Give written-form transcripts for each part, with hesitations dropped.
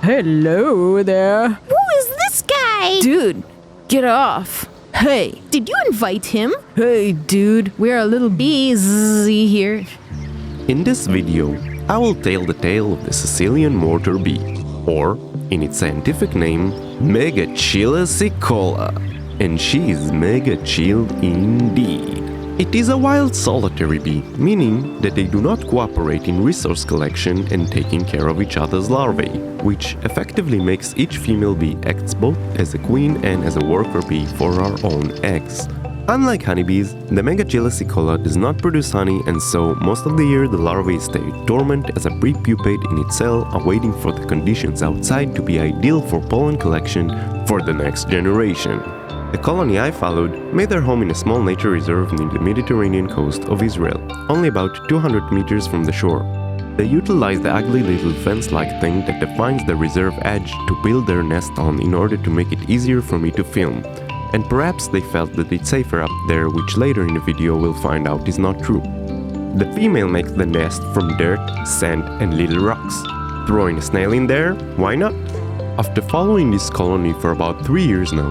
Hello there. Who is this guy? Dude, get off. Hey. Did you invite him? Hey, dude. We're a little busy here. In this video, I will tell the tale of the Sicilian Mortar Bee, or, in its scientific name, Megachile sicula. And she is Megachile indeed. It is a wild solitary bee, meaning that they do not cooperate in resource collection and taking care of each other's larvae, which effectively makes each female bee acts both as a queen and as a worker bee for our own eggs. Unlike honeybees, the Megachile sicula does not produce honey, and so most of the year the larvae stay dormant as a prepupate in its cell, awaiting for the conditions outside to be ideal for pollen collection for the next generation. The colony I followed made their home in a small nature reserve near the Mediterranean coast of Israel, only about 200 meters from the shore. They utilize the ugly little fence-like thing that defines the reserve edge to build their nest on in order to make it easier for me to film. And perhaps they felt that it's safer up there, which later in the video we'll find out is not true. The female makes the nest from dirt, sand and little rocks. Throwing a snail in there? Why not? After following this colony for about 3 years now,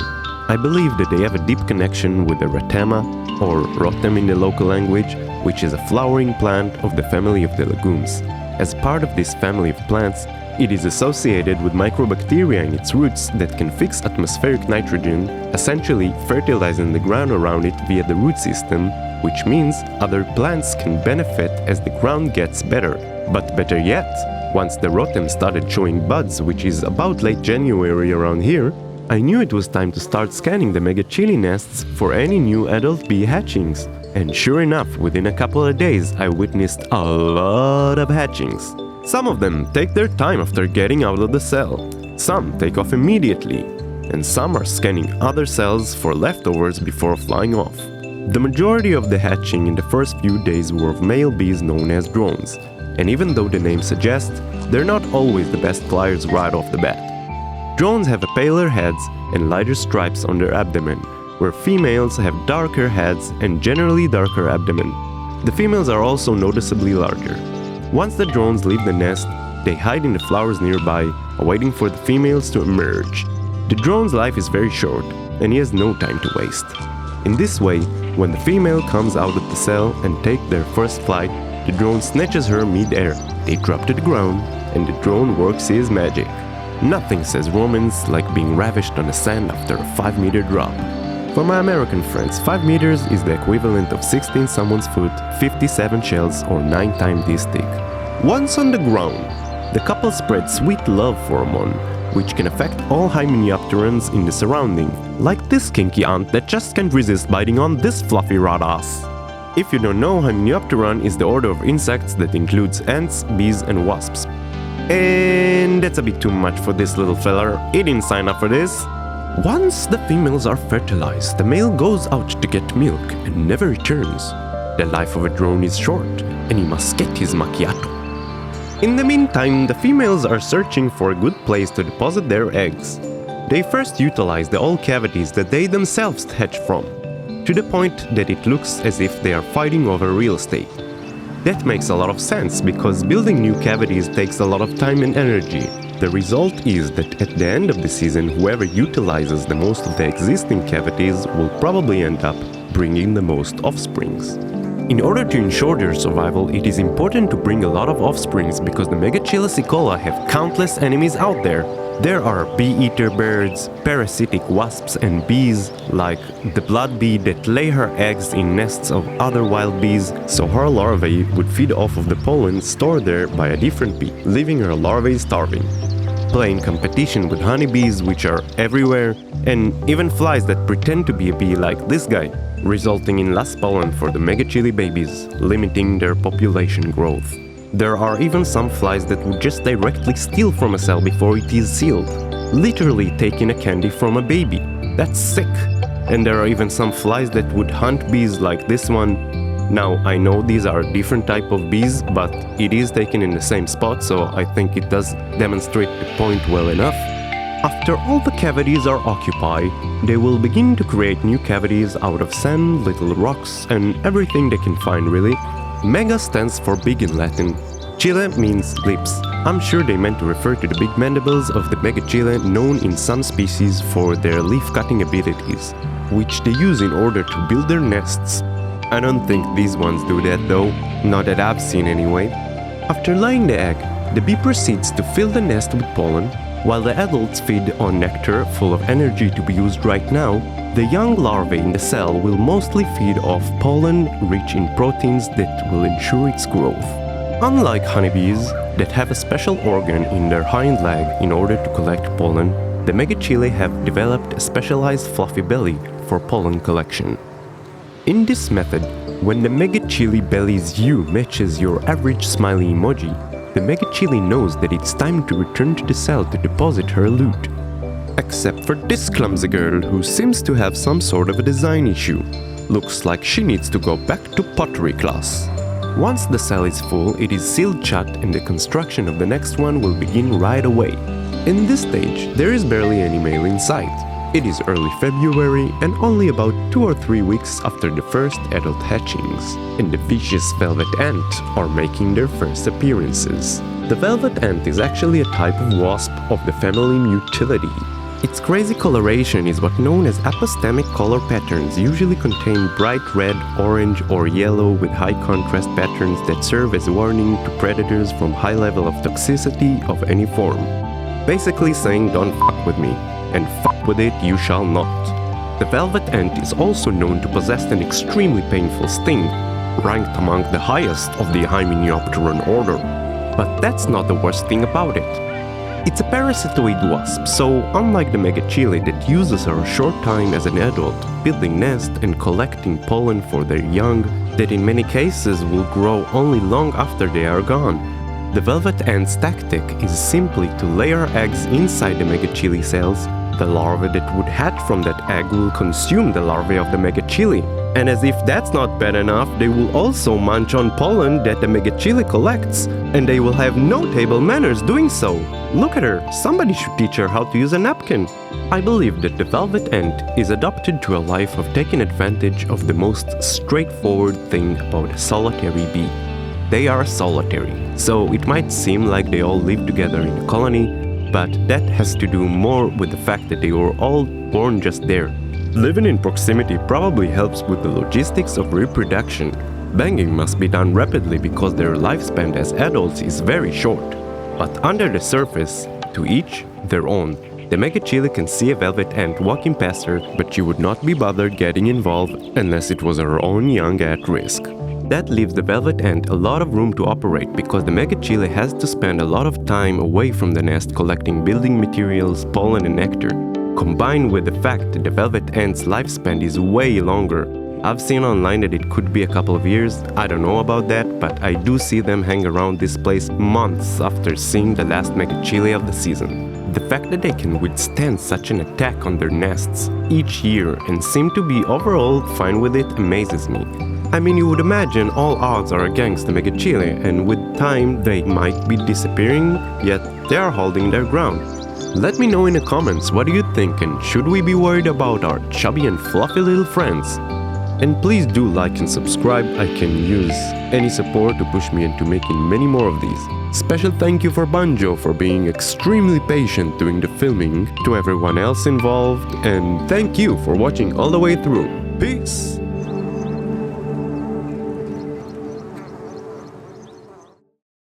I believe that they have a deep connection with the ratama, or rotem in the local language, which is a flowering plant of the family of the legumes. As part of this family of plants, it is associated with microbacteria in its roots that can fix atmospheric nitrogen, essentially fertilizing the ground around it via the root system, which means other plants can benefit as the ground gets better. But better yet, once the rotem started showing buds, which is about late January around here, I knew it was time to start scanning the Megachile nests for any new adult bee hatchings. And sure enough, within a couple of days, I witnessed a lot of hatchings. Some of them take their time after getting out of the cell, some take off immediately, and some are scanning other cells for leftovers before flying off. The majority of the hatching in the first few days were of male bees known as drones, and even though the name suggests, they're not always the best flyers right off the bat. Drones have paler heads and lighter stripes on their abdomen, where females have darker heads and generally darker abdomen. The females are also noticeably larger. Once the drones leave the nest, they hide in the flowers nearby, awaiting for the females to emerge. The drone's life is very short, and he has no time to waste. In this way, when the female comes out of the cell and takes their first flight, the drone snatches her mid-air. They drop to the ground, and the drone works his magic. Nothing says romance like being ravished on the sand after a 5-meter drop. For my American friends, 5 meters is the equivalent of 16 someone's foot, 57 shells, or 9 times this thick. Once on the ground, the couple spread sweet love pheromone, which can affect all Hymenopterans in the surrounding, like this kinky aunt that just can't resist biting on this fluffy rat ass. If you don't know, Hymenopteran is the order of insects that includes ants, bees, and wasps. And that's a bit too much for this little feller. He didn't sign up for this. Once the females are fertilized, the male goes out to get milk and never returns. The life of a drone is short, and he must get his macchiato. In the meantime, the females are searching for a good place to deposit their eggs. They first utilize the old cavities that they themselves hatch from, to the point that it looks as if they are fighting over real estate. That makes a lot of sense, because building new cavities takes a lot of time and energy. The result is that at the end of the season, whoever utilizes the most of the existing cavities will probably end up bringing the most offsprings. In order to ensure their survival, it is important to bring a lot of offsprings, because the Megachile sicula have countless enemies out there. There are bee-eater birds, parasitic wasps and bees, like the blood bee that lay her eggs in nests of other wild bees, so her larvae would feed off of the pollen stored there by a different bee, leaving her larvae starving. Playing competition with honeybees, which are everywhere, and even flies that pretend to be a bee like this guy, resulting in less pollen for the Megachile babies, limiting their population growth. There are even some flies that would just directly steal from a cell before it is sealed, literally taking a candy from a baby. That's sick. And there are even some flies that would hunt bees like this one. Now, I know these are different type of bees, but it is taken in the same spot, so I think it does demonstrate the point well enough. After all the cavities are occupied, they will begin to create new cavities out of sand, little rocks, and everything they can find really. Mega stands for big in Latin. Chile means lips, I'm sure they meant to refer to the big mandibles of the Megachile, known in some species for their leaf-cutting abilities, which they use in order to build their nests. I don't think these ones do that though, not that I've seen anyway. After laying the egg, the bee proceeds to fill the nest with pollen, while the adults feed on nectar full of energy to be used right now. The young larvae in the cell will mostly feed off pollen rich in proteins that will ensure its growth. Unlike honeybees, that have a special organ in their hind leg in order to collect pollen, the Megachile have developed a specialized fluffy belly for pollen collection. In this method, when the Megachile belly's hue matches your average smiley emoji, the Megachile knows that it's time to return to the cell to deposit her loot. Except for this clumsy girl who seems to have some sort of a design issue. Looks like she needs to go back to pottery class. Once the cell is full, it is sealed shut and the construction of the next one will begin right away. In this stage, there is barely any male in sight. It is early February and only about 2 or 3 weeks after the first adult hatchings, and the vicious velvet ant are making their first appearances. The velvet ant is actually a type of wasp of the family Mutilidae. Its crazy coloration is what known as apostemic color patterns, usually contain bright red, orange or yellow with high contrast patterns that serve as warning to predators from high level of toxicity of any form. Basically saying don't fuck with me, and fuck with it you shall not. The velvet ant is also known to possess an extremely painful sting, ranked among the highest of the Hymenopteran order. But that's not the worst thing about it. It's a parasitoid wasp, so unlike the Megachile that uses a short time as an adult, building nests and collecting pollen for their young, that in many cases will grow only long after they are gone. The velvet ant's tactic is simply to lay her eggs inside the Megachile cells. The larvae that would hatch from that egg will consume the larvae of the Megachile. And as if that's not bad enough, they will also munch on pollen that the Megachile collects, and they will have no table manners doing so. Look at her, somebody should teach her how to use a napkin. I believe that the velvet ant is adopted to a life of taking advantage of the most straightforward thing about a solitary bee. They are solitary, so it might seem like they all live together in a colony, but that has to do more with the fact that they were all born just there. Living in proximity probably helps with the logistics of reproduction. Banging must be done rapidly because their lifespan as adults is very short. But under the surface, to each their own. The Megachile can see a velvet ant walking past her, but she would not be bothered getting involved unless it was her own young at risk. That leaves the velvet ant a lot of room to operate because the Megachile has to spend a lot of time away from the nest collecting building materials, pollen and nectar, combined with the fact that the velvet ant's lifespan is way longer. I've seen online that it could be a couple of years. I don't know about that, but I do see them hang around this place months after seeing the last Megachile of the season. The fact that they can withstand such an attack on their nests each year and seem to be overall fine with it amazes me. I mean, you would imagine all odds are against the Megachile, and with time they might be disappearing, yet they are holding their ground. Let me know in the comments what do you think, and should we be worried about our chubby and fluffy little friends? And please do like and subscribe. I can use any support to push me into making many more of these. Special thank you for Banjo for being extremely patient during the filming, to everyone else involved, and thank you for watching all the way through. Peace!